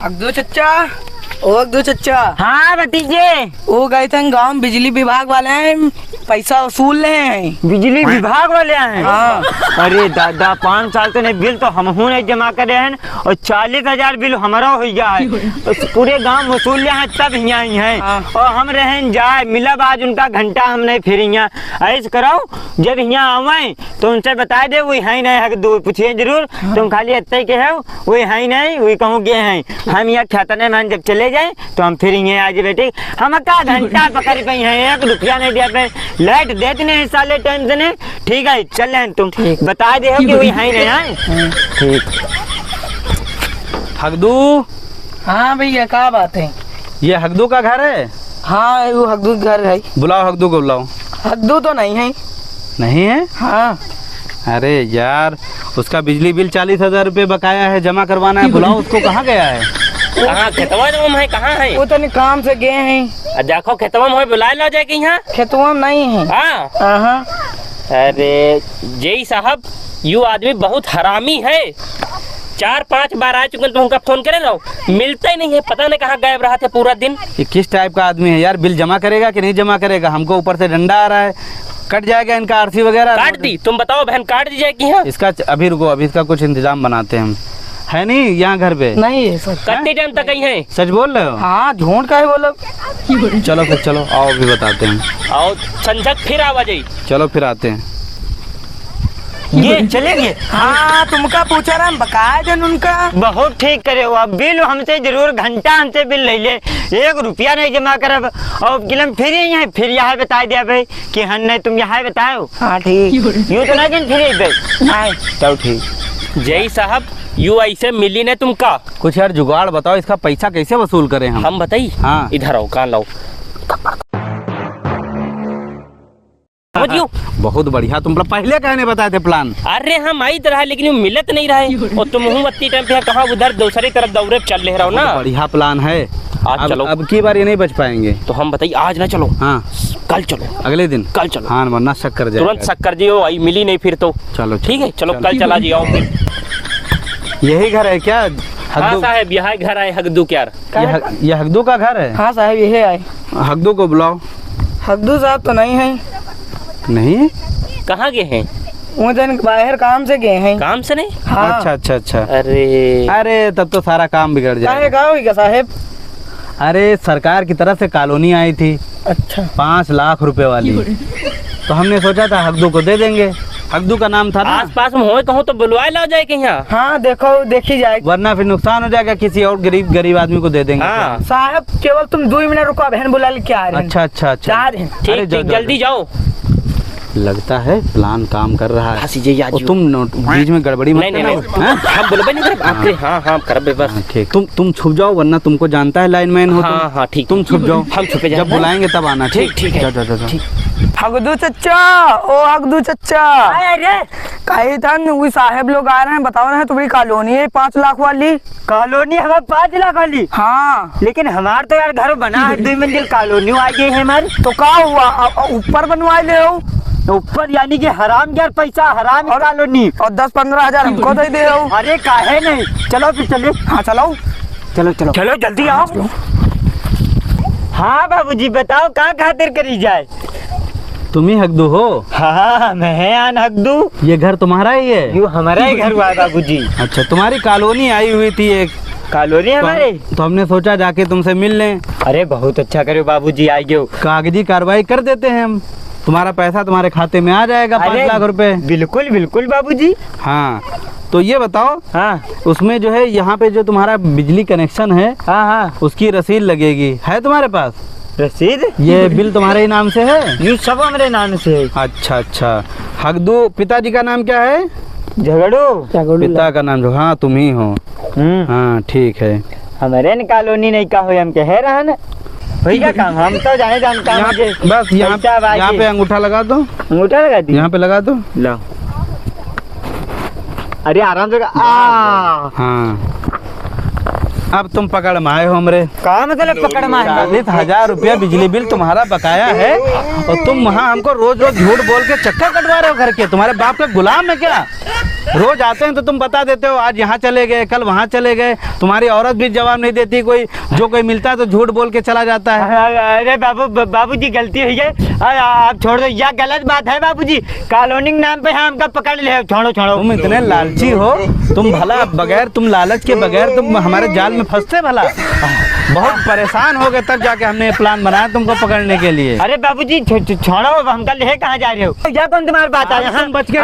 अगदू चच्चा, ओ अगदू चच्चा। हाँ भतीजे। वो गए थे गांव में, बिजली विभाग वाले हैं, पैसा वसूल रहे हैं। बिजली विभाग वाले हैं? हाँ। अरे दादा 5 साल तो नहीं, बिल तो हम नहीं जमा करे हैं और 40,000 बिल हमारा हो गया है। तो पूरे गांव वसूल हैं तब यहाँ ही हैं। हाँ। और हम रहें जाए मिलब आज उनका घंटा हम नहीं फिर यहाँ ऐसे करो जब यहाँ आवे तो उनसे बता दे वही है नहीं हक दूर पूछिए जरूर। हाँ। तुम खाली इतने के हो वही है नहीं वही कहूँ गए हैं हम यहाँ खेतने में जब चले जाए तो हम फिर यहाँ आज बेटे हम का घंटा पकड़ गई हैं 1 रुपया नहीं दिया पे लाइट देते नहीं साले टाइम से नहीं। ठीक है चल रहे तुम बता दे कि वही है नहीं है। ठीक हकदू। हाँ भैया क्या बात है? ये हकदू का घर है? हाँ वो हकदू का घर है। बुलाओ हकदू को बुलाओ। हकदू तो नहीं है। नहीं है? हाँ। अरे यार उसका बिजली बिल 40,000 रुपये बकाया है, जमा करवाना है। बुलाओ उसको। कहाँ गया है? कहाँ खेतवा है? कहाँ है? वो तो नहीं काम से गए हैं। देखो खेतवा में बुला लो जाए यहाँ। खेतवा में नहीं है। हाँ। अरे जय साहब यू आदमी बहुत हरामी है। 4-5 बार आ चुके तो उनका फोन करे रहो मिलता ही नहीं है। पता नहीं कहाँ गायब रहा था पूरा दिन। ये किस टाइप का आदमी है यार? बिल जमा करेगा कि नहीं जमा करेगा? हमको ऊपर से डंडा आ रहा है। कट जाएगा इनका आरसी वगैरह। काट दी? तुम बताओ बहन काट दी जाएगी यहाँ? इसका अभी रुको, अभी इसका कुछ इंतजाम बनाते हैं हम। है नहीं यहाँ घर पे? नहीं है सर। कितने टाइम तक आई है? सच बोल रहे हो? हाँ झूठ का है बोलो। चलो फिर चलो आओ अभी बताते हैं। और संझक फिर आवाजाई। चलो फिर आते हैं। ये चलेंगे। हाँ तुमका पूछा रहा बकाया दिन उनका। बहुत ठीक करे हो। अब बिल हमसे जरूर घंटा हमसे बिल ले ले 1 रुपया नहीं जमा करब और किलम फिर यहाँ बता दिया भाई कि हम नहीं तुम यहाँ बताओ। हाँ ठीक। यूँ तो नहीं फिर नहीं। चलो ठीक। जय साहब यू ऐसे मिली ने तुमका कुछ यार जुगाड़ बताओ, इसका पैसा कैसे वसूल करें हम बताई। हाँ। इधर आओ कान लाओ। बहुत बढ़िया। तुम पहले कहने बताए थे प्लान। अरे हम आई तरह लेकिन वो मिलत नहीं रहे और तुम अत्ती टाइम पे कहाँ उधर दूसरी तरफ दौरे चल रहे रहो ना। बढ़िया प्लान है। आज चलो। अब की बार ये नहीं बच पाएंगे तो हम बताइए आज ना चलो। हाँ कल चलो। अगले दिन? कल चलो। हाँ वरना शक कर जाएगा। तुरंत शक कर जियो आई मिली नहीं फिर तो। चलो ठीक है चलो कल चला जियो फिर। यही घर है क्या? हाँ साहब यहाँ घर आए हकदू क्या? ये हकदू का घर है? हाँ साहब यही आए। हकदू को बुलाओ। हकदू साहब तो नहीं है। नहीं? कहाँ गए हैं? वो दिन बाहर काम से गए हैं। काम से नहीं? हाँ। अच्छा अच्छा अच्छा। अरे तब तो सारा काम बिगड़ जाएगा। साहब अरे सरकार की तरफ से कॉलोनी आई थी। अच्छा। 5 लाख रुपए वाली। तो हमने सोचा था हकदू को दे देंगे। हकदू का नाम था ना। आस पास में हो कहूँ तो बुलवाए ला जाए यहाँ। हाँ देखो देखी जाए वरना फिर नुकसान हो जाएगा, किसी और गरीब आदमी को दे देंगे। हाँ। साहब केवल तुम 2 मिनट रुको, बहन बुला ले क्या। अच्छा अच्छा अच्छा। ठीक जल्दी जाओ। लगता है प्लान काम कर रहा है। और तुम बीच में गड़बड़ी मत करना। हम बोलबे नहीं करब आखिर। हाँ करबे बस। ठीक तुम छुप जाओ वरना तुमको जानता है लाइनमैन हो। हाँ ठीक। तुम छुप जाओ। हम छुपे जाए। जब बुलाएंगे तब आना। ठीक है। हकदू चच्चा, ओ हकदू चच्चा। अरे कही था वही साहब लोग आ रहे हैं, बताओ ना तुम्हारी कॉलोनी है 5 लाख वाली। कॉलोनी हमारे 5 लाख वाली? हाँ। लेकिन हमार तो यार घर बना है 2 मंजिल कॉलोनी आ गई है हमारी। तो क्या हुआ ऊपर बनवाए ले हो? ऊपर यानी कि हराम यार पैसा हराम कॉलोनी। और 10-15 हजार हमको दे दे हो। अरे काहे नहीं। चलो फिर चले। हाँ चलो चलो चलो चलो जल्दी आओ। हाँ बाबूजी बताओ कहाँ खातिर करी जाए? तुम ही हकदू हो? हाँ मैं आन हकदू। ये घर तुम्हारा ही है? यू हमारा ही घर हुआ बाबूजी। अच्छा तुम्हारी कॉलोनी आई हुई थी एक। कॉलोनी हमारे? तो हमने सोचा जाके तुमसे मिल लें। अरे बहुत अच्छा करे बाबूजी आई गए। कागजी कार्रवाई कर देते हैं हम, तुम्हारा पैसा तुम्हारे खाते में आ जाएगा 5 लाख रुपए। बिल्कुल बिल्कुल बाबूजी। हाँ तो ये बताओ। हाँ उसमें जो है यहाँ पे जो तुम्हारा बिजली कनेक्शन है हाँ उसकी रसीद लगेगी। है तुम्हारे पास रसीद? ये बिल तुम्हारे ही नाम से है? ये सब हमारे नाम से है। अच्छा अच्छा। हकदू पिताजी का नाम क्या है? झगड़ो। पिता का नाम जो? हाँ तुम ही हो। हाँ ठीक है। हमारे न कॉलोनी नहीं का हो हम कह रहा ना भैया काम हम तो जाने जानता हूँ। बस यहाँ पे अंगूठा लगा दो। अंगूठा लगा दी? यहाँ पे लगा दो। लो। अरे आराम से। हाँ अब तुम पकड़ में आए हो हमरे। का मतलब पकड़ में आए? 40,000 रुपया बिजली बिल तुम्हारा बकाया है और तुम वहाँ हमको रोज रोज झूठ बोल के चक्कर कटवा रहे हो घर के। तुम्हारे बाप का गुलाम है क्या? रोज आते हैं तो तुम बता देते हो आज यहाँ चले गए, कल वहाँ चले गए। तुम्हारी औरत भी जवाब नहीं देती, कोई जो कोई मिलता है तो झूठ बोल के चला जाता है। अरे बाबूजी गलती हुई है, आप छोड़ दो, यह गलत बात है बाबूजी। कॉलोनी के नाम पे हमका पकड़ ले, छोड़ो छोड़ो। तुम इतने लालची हो, तुम भला बगैर, तुम लालच के बगैर तुम हमारे जाल में फंसते भला। बहुत परेशान हो गए तब जाके हमने ये प्लान बनाया तुमको पकड़ने के लिए। अरे बाबूजी छोड़ो, हमका ले कहाँ जा रहे हो? या कौन तुम्हारी बात है? तुम बच के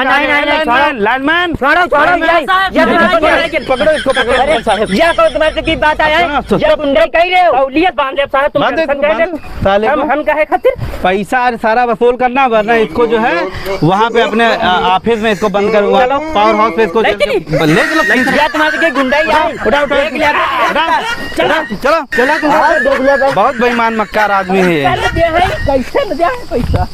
लाइनमैन छोड़ो पकड़ो इसको, पकड़ो। या कौन तुम्हारे की बात आया है? या गुंडे कह रहे हो? औलियत बांध दे साहब, तुम साले हम कहे खातिर पैसा सारा वसूल करना, वरना इसको जो है वहाँ पे अपने ऑफिस में इसको बंद करूंगा, पावर हाउस पे इसको ले चलो। या तुम्हारे की गुंडा ही है? चलो चलो, बहुत बेईमान मक्कार आदमी है ये। कैसे न दिया है पैसा?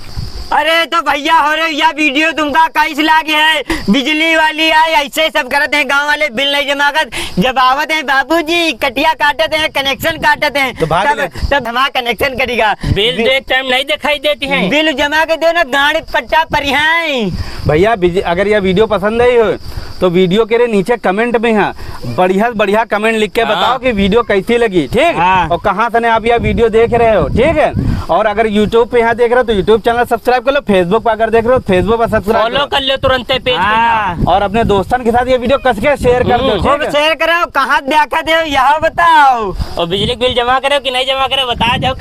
अरे तो भैया हो रहे या वीडियो तुमका कैसे लागे है? बिजली वाली आई ऐसे सब करते हैं, गांव वाले बिल नहीं जमा कर, जब आवत है बाबूजी कटिया काटते हैं, कनेक्शन काटते हैं, तो भाग ले। तब हमारा कनेक्शन करेगा। बिल देख टाइम नहीं दिखाई देती है। बिल जमा के दो ना, गाड़ी पट्टा पर है। भैया अगर यह वीडियो पसंद आई हो तो वीडियो के नीचे कमेंट में है बढ़िया कमेंट लिख के बताओ कि वीडियो कैसी लगी, ठीक? और कहाँ से आप यह वीडियो देख रहे हो, ठीक है? और अगर YouTube पे यहाँ देख रहे हो तो YouTube चैनल सब्सक्राइब कर लो, Facebook पर अगर देख रहे हो फेसबुक पर सब्सक्राइब फॉलो कर लो तुरंत पेज पे। और अपने दोस्तों के साथ ये वीडियो कस के शेयर कर दो, खूब शेयर करो। कहाँ देखा दे यह बताओ। और बिजली बिल जमा करे कि नहीं जमा करे बता दो।